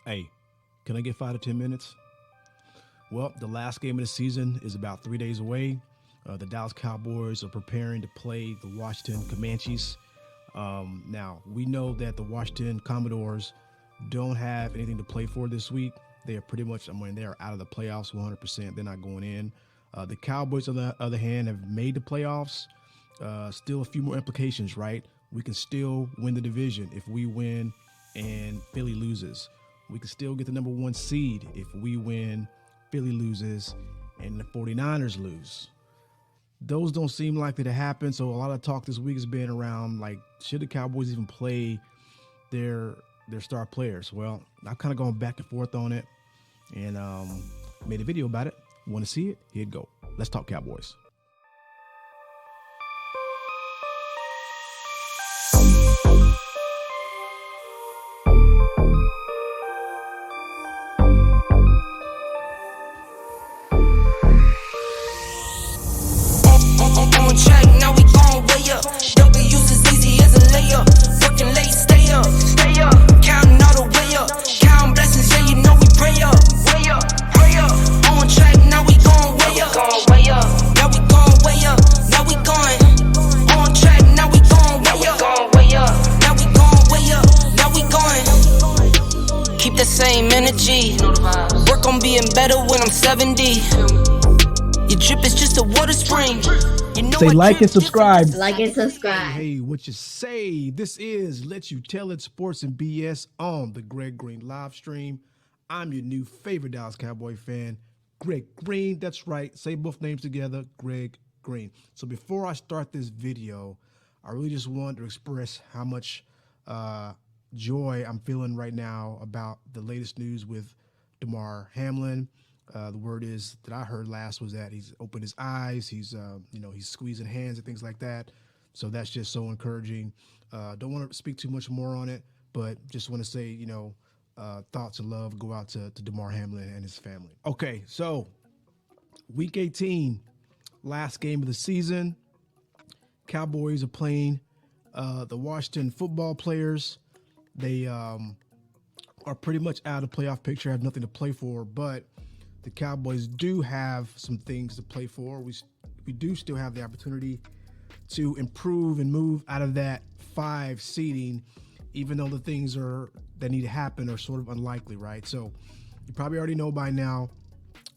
Hey, can I get 5 to 10 minutes? Well, the last game of the season is about 3 days away. The Dallas Cowboys are preparing to play the Washington Comanches. Now, we know that the Washington Commodores don't have anything to play for this week. They are pretty much, they are out of the playoffs 100%. They're not going in. The Cowboys, on the other hand, have made the playoffs. Still a few more implications, right? We can still win the division if we win and Philly loses. We can still get the number one seed if we win, Philly loses, and the 49ers lose. Those don't seem likely to happen. So a lot of talk this week has been around, like, should the Cowboys even play their star players? Well, I've kind of gone back and forth on it and made a video about it. Want to see it? Here it go. Let's talk Cowboys. On track, now we gon' way up. W's as easy as a layup. Working late, stay up. Counting all the way up. Counting blessings, yeah, you know we pray up. Pray up. On track, now we gon' way up. Now we gon' way up. Now we going. On track, now we gon' way up. Now we gon' way up. Now we going. Keep the same energy. Work on being better when I'm 70. Your drip is just a water spring. You know Say like and subscribe. Like and subscribe. Hey, what you say? This is Let You Tell It Sports and BS on the Greg Green live stream. I'm your new favorite Dallas Cowboy fan, Greg Green. That's right. Say both names together, Greg Green. So before I start this video, I really just want to express how much joy I'm feeling right now about the latest news with Damar Hamlin. The word is that I heard last was that he's opened his eyes. He's, he's squeezing hands and things like that. So that's just so encouraging. Don't want to speak too much more on it, but just want to say, thoughts of love go out to Damar Hamlin and his family. Okay, so week 18, last game of the season. Cowboys are playing the Washington football players. They are pretty much out of the playoff picture, have nothing to play for, but the Cowboys do have some things to play for. We do still have the opportunity to improve and move out of that 5 seeding, even though the things that need to happen are sort of unlikely, right? So you probably already know by now,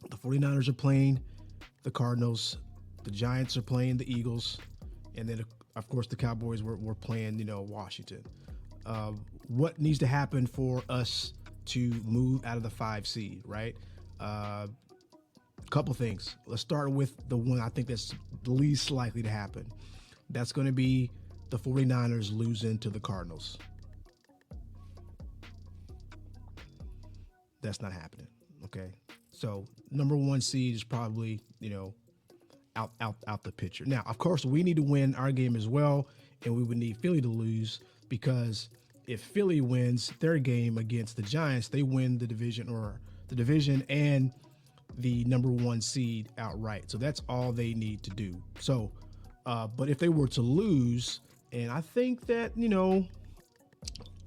the 49ers are playing the Cardinals, the Giants are playing the Eagles, and then, of course, the Cowboys were playing, Washington. What needs to happen for us to move out of the 5 seed, right? Couple things. Let's start with the one I think that's the least likely to happen. That's going to be the 49ers losing to the Cardinals. That's not happening. Okay. So number 1 seed is probably, out the picture. Now, of course, we need to win our game as well, and we would need Philly to lose, because if Philly wins their game against the Giants, they win the division and the number 1 seed outright. So that's all they need to do. So, but if they were to lose, and I think that,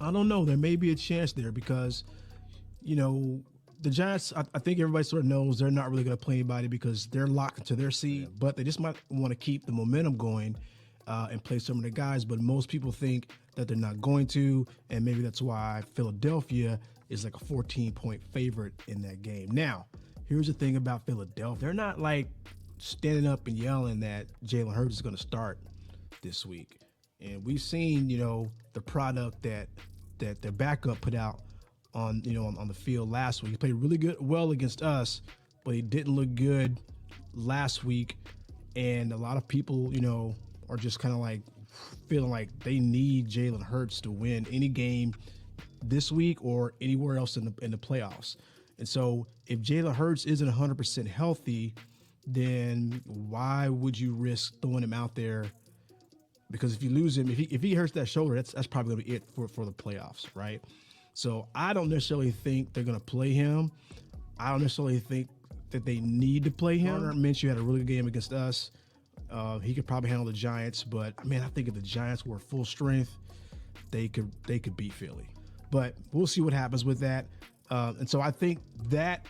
I don't know, there may be a chance there because, the Giants, I think everybody sort of knows they're not really going to play anybody because they're locked into their seed, but they just might want to keep the momentum going and play some of the guys. But most people think that they're not going to, and maybe that's why Philadelphia is like a 14-point favorite in that game. Now, here's the thing about Philadelphia. They're not like standing up and yelling that Jalen Hurts is going to start this week. And we've seen, the product that their backup put out on the field last week. He played really well against us, but he didn't look good last week. And a lot of people, are just kind of like feeling like they need Jalen Hurts to win any game this week or anywhere else in the playoffs. And so if Jalen Hurts isn't 100% healthy, then why would you risk throwing him out there? Because if you lose him, if he hurts that shoulder, that's probably going to be it for the playoffs, right? So I don't necessarily think they're going to play him. I don't necessarily think that they need to play him. Gardner Minshew had a really good game against us. He could probably handle the Giants, but man, I think if the Giants were full strength, they could beat Philly. But we'll see what happens with that. And so I think that,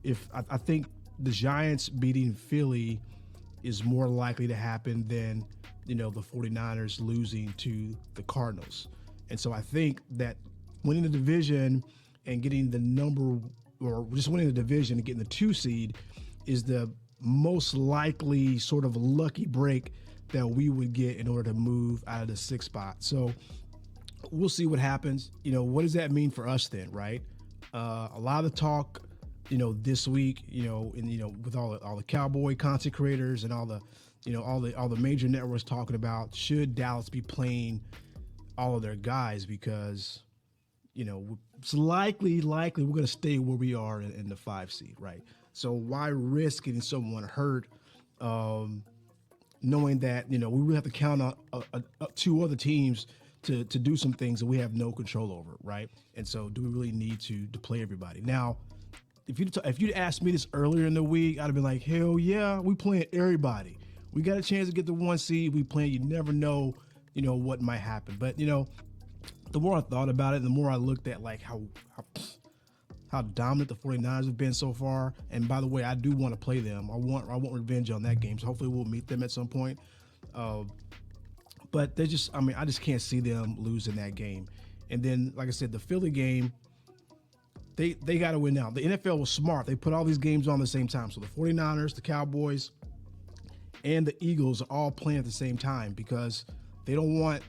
if I think the Giants beating Philly is more likely to happen than, the 49ers losing to the Cardinals. And so I think that winning the division and getting the number, or just winning the division and getting the 2 seed is the most likely sort of lucky break that we would get in order to move out of the 6th spot. So we'll see what happens. What does that mean for us then, right? A lot of the talk, this week, with all the Cowboy content creators and all the major networks talking about, should Dallas be playing all of their guys, because it's likely we're going to stay where we are in the 5 seed, right? So why risk getting someone hurt, knowing that we really have to count on 2 other teams to do some things that we have no control over, right? And so do we really need to play everybody? Now, if you'd asked me this earlier in the week, I'd have been like, hell yeah, we playing everybody. We got a chance to get the 1 seed. We playing. You never know, what might happen. But the more I thought about it, the more I looked at like how dominant the 49ers have been so far. And by the way, I do want to play them. I want revenge on that game. So hopefully we'll meet them at some point. But I just can't see them losing that game. And then, like I said, the Philly game, they got to win now. The NFL was smart. They put all these games on at the same time. So the 49ers, the Cowboys, and the Eagles are all playing at the same time, because they don't want,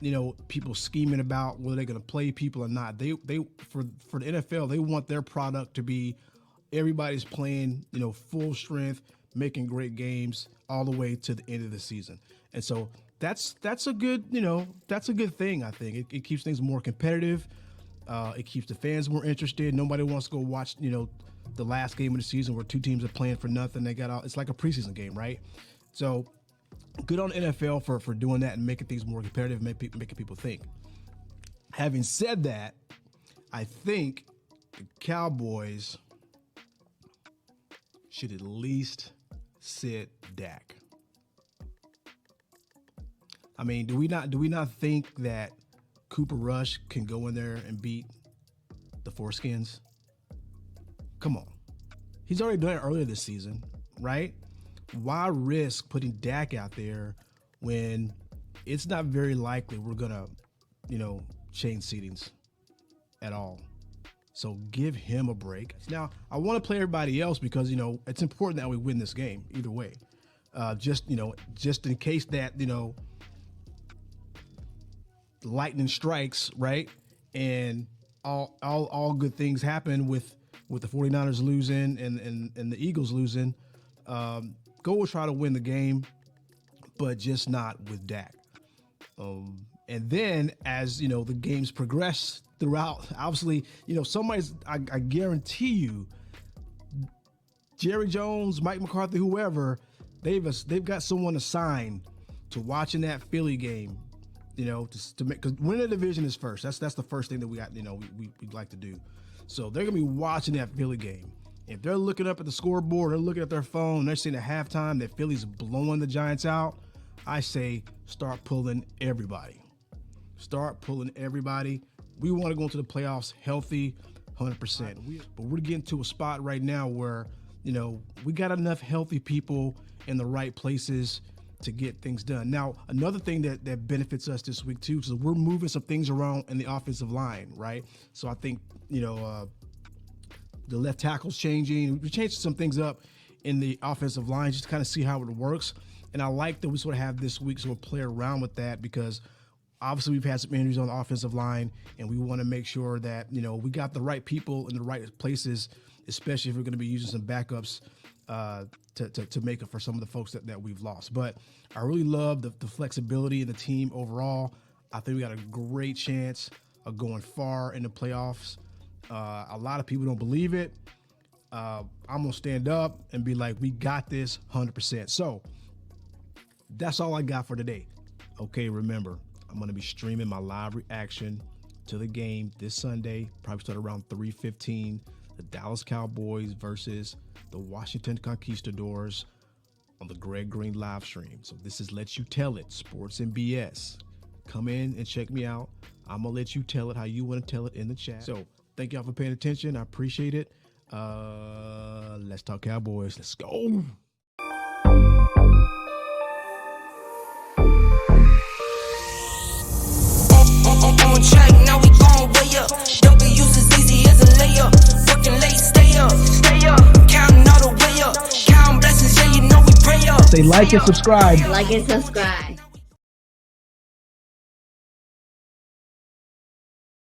people scheming about whether they're going to play people or not. They for the NFL, they want their product to be everybody's playing, full strength, making great games all the way to the end of the season. And so that's a good, that's a good thing. I think it keeps things more competitive. It keeps the fans more interested. Nobody wants to go watch, the last game of the season where 2 teams are playing for nothing. It's like a preseason game, right? So good on the NFL for doing that and making things more competitive, making people think. Having said that, I think the Cowboys should at least sit Dak. I mean, do we not think that Cooper Rush can go in there and beat the Foreskins? Come on. He's already done it earlier this season, right? Why risk putting Dak out there when it's not very likely we're going to, change seedings at all? So give him a break. Now, I want to play everybody else because, it's important that we win this game either way. Just in case that, lightning strikes, right? And all good things happen with the 49ers losing and the Eagles losing. Go will try to win the game, but just not with Dak. And then as, the games progress throughout, obviously, I guarantee you, Jerry Jones, Mike McCarthy, whoever, they've got someone assigned to watching that Philly game, to make, because winning the division is first. That's the first thing that we got, we'd like to do. So they're going to be watching that Philly game. If they're looking up at the scoreboard, they're looking at their phone, they're seeing at halftime that Philly's blowing the Giants out, I say start pulling everybody. Start pulling everybody. We want to go into the playoffs healthy, 100%. But we're getting to a spot right now where, we got enough healthy people in the right places to get things done. Now, another thing that benefits us this week too, is we're moving some things around in the offensive line, right? So I think, the left tackle's changing. We're changing some things up in the offensive line just to kind of see how it works. And I like that we sort of have this week, so we'll play around with that, because obviously we've had some injuries on the offensive line, and we want to make sure that, we got the right people in the right places, especially if we're going to be using some backups to make up for some of the folks that we've lost. But I really love the flexibility of the team overall. I think we got a great chance of going far in the playoffs. A lot of people don't believe it. I'm going to stand up and be like, we got this 100%. So that's all I got for today. Okay, remember, I'm going to be streaming my live reaction to the game this Sunday, probably start around 3:15, the Dallas Cowboys versus the Washington Conquistadors on the Greg Green live stream. So this is Let You Tell It, Sports and BS. Come in and check me out. I'm going to let you tell it how you want to tell it in the chat. So Thank y'all for paying attention. I appreciate it. Let's talk Cowboys. Let's go. On track, now we going way up. W's as easy as a layup. Working late, stay up. Counting all the way up. Counting blessings, yeah, you know we pray up. Say like and subscribe. Like and subscribe.